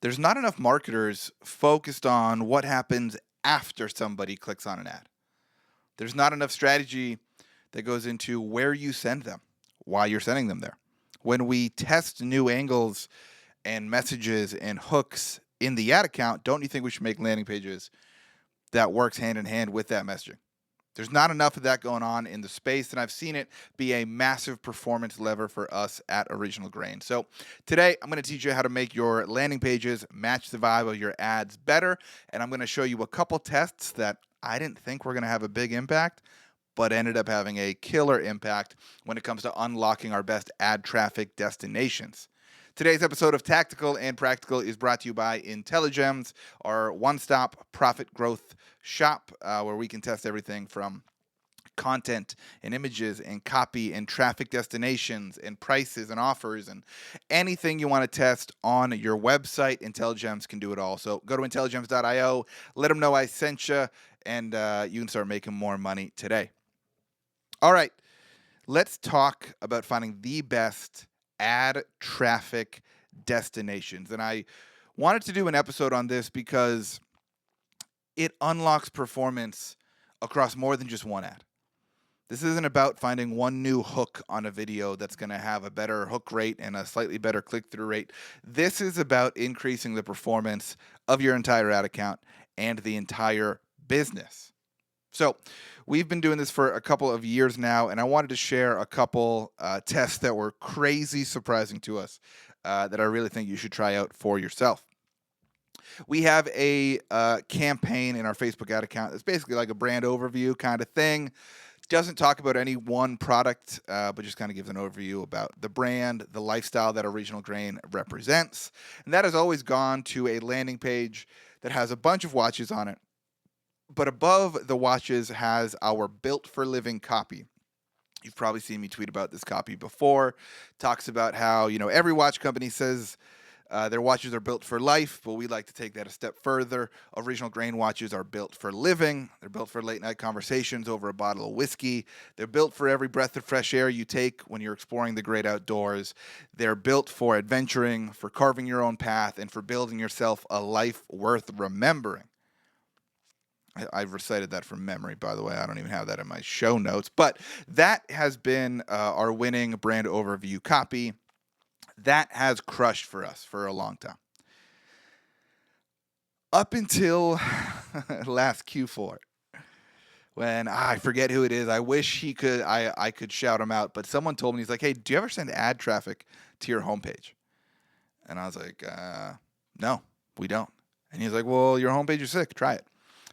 There's not enough marketers focused on what happens after somebody clicks on an ad. There's not enough strategy that goes into where you send them, why you're sending them there. When we test new angles and messages and hooks in the ad account, don't you think we should make landing pages that works hand in hand with that messaging? There's not enough of that going on in the space, and I've seen it be a massive performance lever for us at Original Grain. So today, I'm going to teach you how to make your landing pages match the vibe of your ads better, and I'm going to show you a couple tests that I didn't think were going to have a big impact, but ended up having a killer impact when it comes to unlocking our best ad traffic destinations. Today's episode of Tactical and Practical is brought to you by Intelligems, our one-stop profit growth shop, where we can test everything from content and images and copy and traffic destinations and prices and offers and anything you want to test on your website. Intelligems can do it all. So go to intelligems.io, let them know I sent you, and you can start making more money today. All right, let's talk about finding the best ad traffic destinations. And I wanted to do an episode on this because it unlocks performance across more than just one ad. This isn't about finding one new hook on a video that's going to have a better hook rate and a slightly better click-through rate. This is about increasing the performance of your entire ad account and the entire business. So we've been doing this for a couple of years now, and I wanted to share a couple tests that were crazy surprising to us that I really think you should try out for yourself. We have a campaign in our Facebook ad account that's basically like a brand overview kind of thing. Doesn't talk about any one product, but just kind of gives an overview about the brand, the lifestyle that Original Grain represents. And that has always gone to a landing page that has a bunch of watches on it. But above the watches has our Built for Living copy. You've probably seen me tweet about this copy before. Talks about how, every watch company says their watches are built for life, but we like to take that a step further. Original Grain watches are built for living. They're built for late night conversations over a bottle of whiskey. They're built for every breath of fresh air you take when you're exploring the great outdoors. They're built for adventuring, for carving your own path, and for building yourself a life worth remembering. I've recited that from memory, by the way. I don't even have that in my show notes. But that has been our winning brand overview copy. That has crushed for us for a long time. Up until last Q4, when I forget who it is. I wish I could shout him out. But someone told me, he's like, hey, do you ever send ad traffic to your homepage? And I was like, no, we don't. And he's like, well, your homepage is sick. Try it.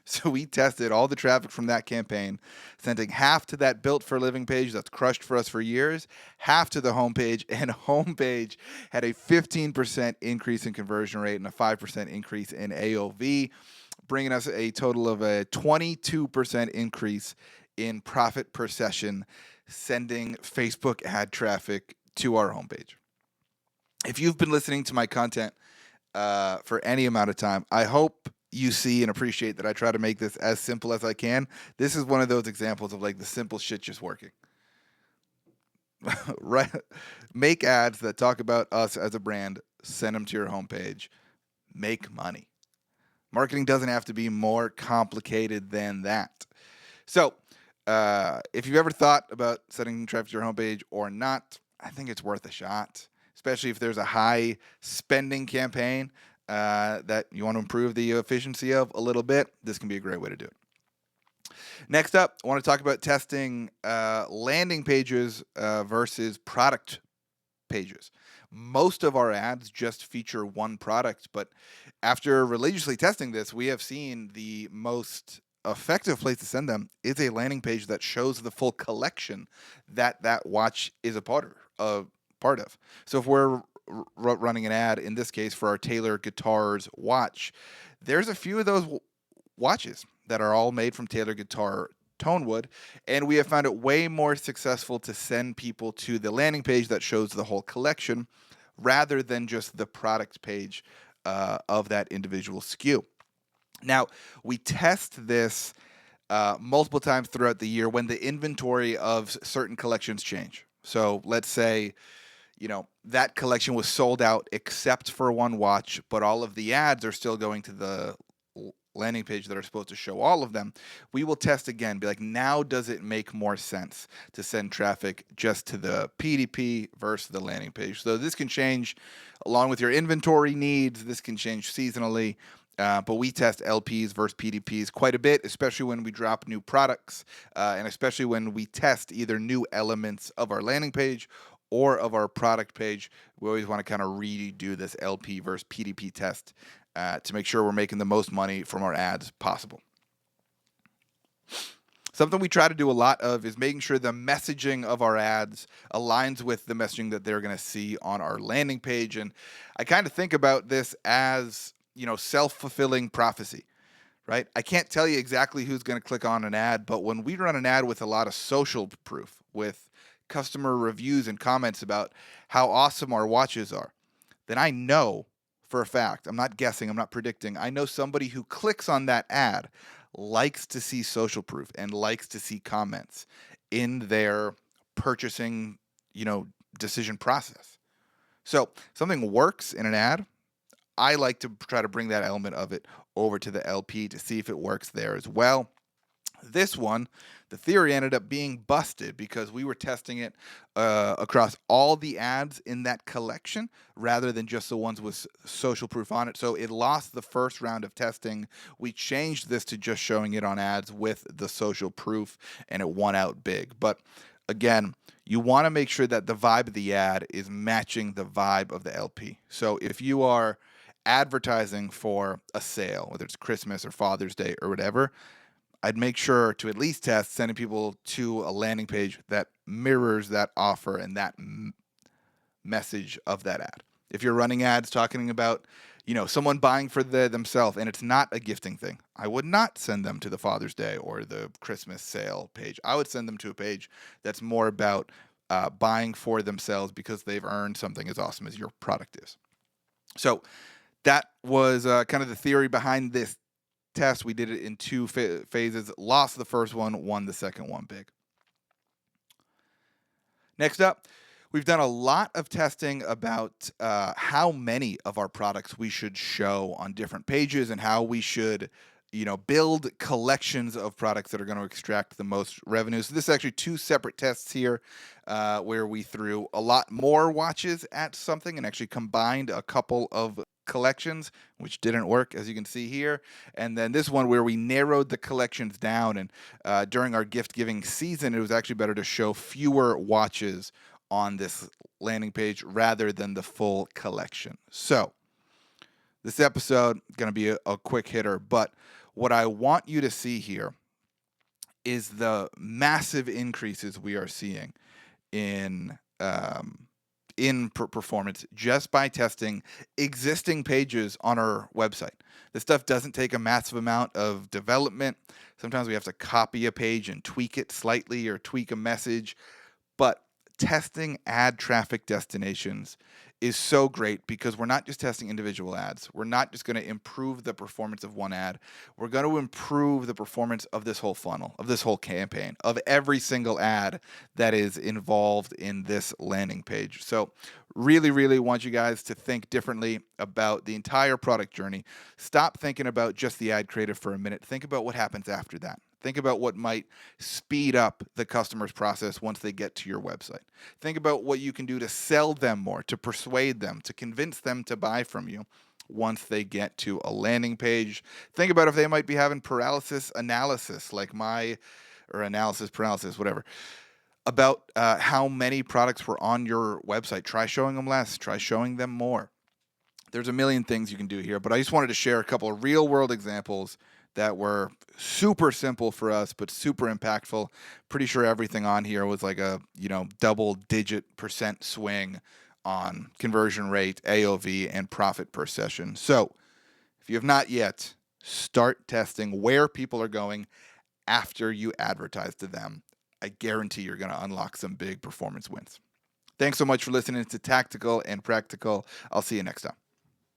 So we tested all the traffic from that campaign, sending half to that Built for Living page that's crushed for us for years, half to the homepage, and homepage had a 15% increase in conversion rate and a 5% increase in AOV, bringing us a total of a 22% increase in profit per session, sending Facebook ad traffic to our homepage. If you've been listening to my content for any amount of time, I hope you see and appreciate that I try to make this as simple as I can. This is one of those examples of like the simple shit just working. Right? Make ads that talk about us as a brand, send them to your homepage, make money. Marketing doesn't have to be more complicated than that. So, if you've ever thought about sending traffic to your homepage or not, I think it's worth a shot, especially if there's a high spending campaign that you want to improve the efficiency of a little bit. This can be a great way to do it. Next up, I want to talk about testing landing pages versus product pages. Most of our ads just feature one product, but after religiously testing this, we have seen the most effective place to send them is a landing page that shows the full collection that watch is a part of. So if we're running an ad, in this case for our Taylor Guitars watch, there's a few of those watches that are all made from Taylor Guitar Tonewood, and we have found it way more successful to send people to the landing page that shows the whole collection rather than just the product page of that individual SKU. Now, we test this multiple times throughout the year when the inventory of certain collections change. So let's say that collection was sold out except for one watch, but all of the ads are still going to the landing page that are supposed to show all of them. We will test again, be like, now does it make more sense to send traffic just to the PDP versus the landing page? So this can change along with your inventory needs. This can change seasonally. But we test LPs versus PDPs quite a bit, especially when we drop new products, and especially when we test either new elements of our landing page or of our product page. We always want to kind of redo this LP versus PDP test to make sure we're making the most money from our ads possible. Something we try to do a lot of is making sure the messaging of our ads aligns with the messaging that they're going to see on our landing page. And I kind of think about this as, self-fulfilling prophecy, right? I can't tell you exactly who's going to click on an ad, but when we run an ad with a lot of social proof, with customer reviews and comments about how awesome our watches are, then I know for a fact, I'm not guessing, I'm not predicting, I know somebody who clicks on that ad likes to see social proof and likes to see comments in their purchasing, decision process. So something works in an ad, I like to try to bring that element of it over to the LP to see if it works there as well. This one, the theory ended up being busted because we were testing it across all the ads in that collection rather than just the ones with social proof on it. So it lost the first round of testing. We changed this to just showing it on ads with the social proof, and it won out big. But again, you want to make sure that the vibe of the ad is matching the vibe of the LP. So if you are advertising for a sale, whether it's Christmas or Father's Day or whatever, I'd make sure to at least test sending people to a landing page that mirrors that offer and that message of that ad. If you're running ads talking about, someone buying for themselves and it's not a gifting thing, I would not send them to the Father's Day or the Christmas sale page. I would send them to a page that's more about buying for themselves because they've earned something as awesome as your product is. So that was kind of the theory behind this test. We did it in two phases. Lost the first one, won the second one big. Next up, we've done a lot of testing about how many of our products we should show on different pages and how we should build collections of products that are going to extract the most revenue. So this is actually two separate tests here where we threw a lot more watches at something and actually combined a couple of collections, which didn't work, as you can see here. And then this one where we narrowed the collections down, and during our gift giving season, it was actually better to show fewer watches on this landing page rather than the full collection. So this episode is going to be a quick hitter, but what I want you to see here is the massive increases we are seeing in performance just by testing existing pages on our website. This stuff doesn't take a massive amount of development. Sometimes we have to copy a page and tweak it slightly or tweak a message, but testing ad traffic destinations is so great because we're not just testing individual ads. We're not just going to improve the performance of one ad. We're going to improve the performance of this whole funnel, of this whole campaign, of every single ad that is involved in this landing page. So really, really want you guys to think differently about the entire product journey. Stop thinking about just the ad creative for a minute. Think about what happens after that. Think about what might speed up the customer's process once they get to your website. Think about what you can do to sell them more, to persuade them, to convince them to buy from you once they get to a landing page. Think about if they might be having paralysis analysis, like or analysis paralysis, whatever, about how many products were on your website. Try showing them less. Try showing them more. There's a million things you can do here, but I just wanted to share a couple of real world examples that were super simple for us, but super impactful. Pretty sure everything on here was like a, double-digit % swing on conversion rate, AOV, and profit per session. So if you have not yet, start testing where people are going after you advertise to them. I guarantee you're going to unlock some big performance wins. Thanks so much for listening to Tactical and Practical. I'll see you next time.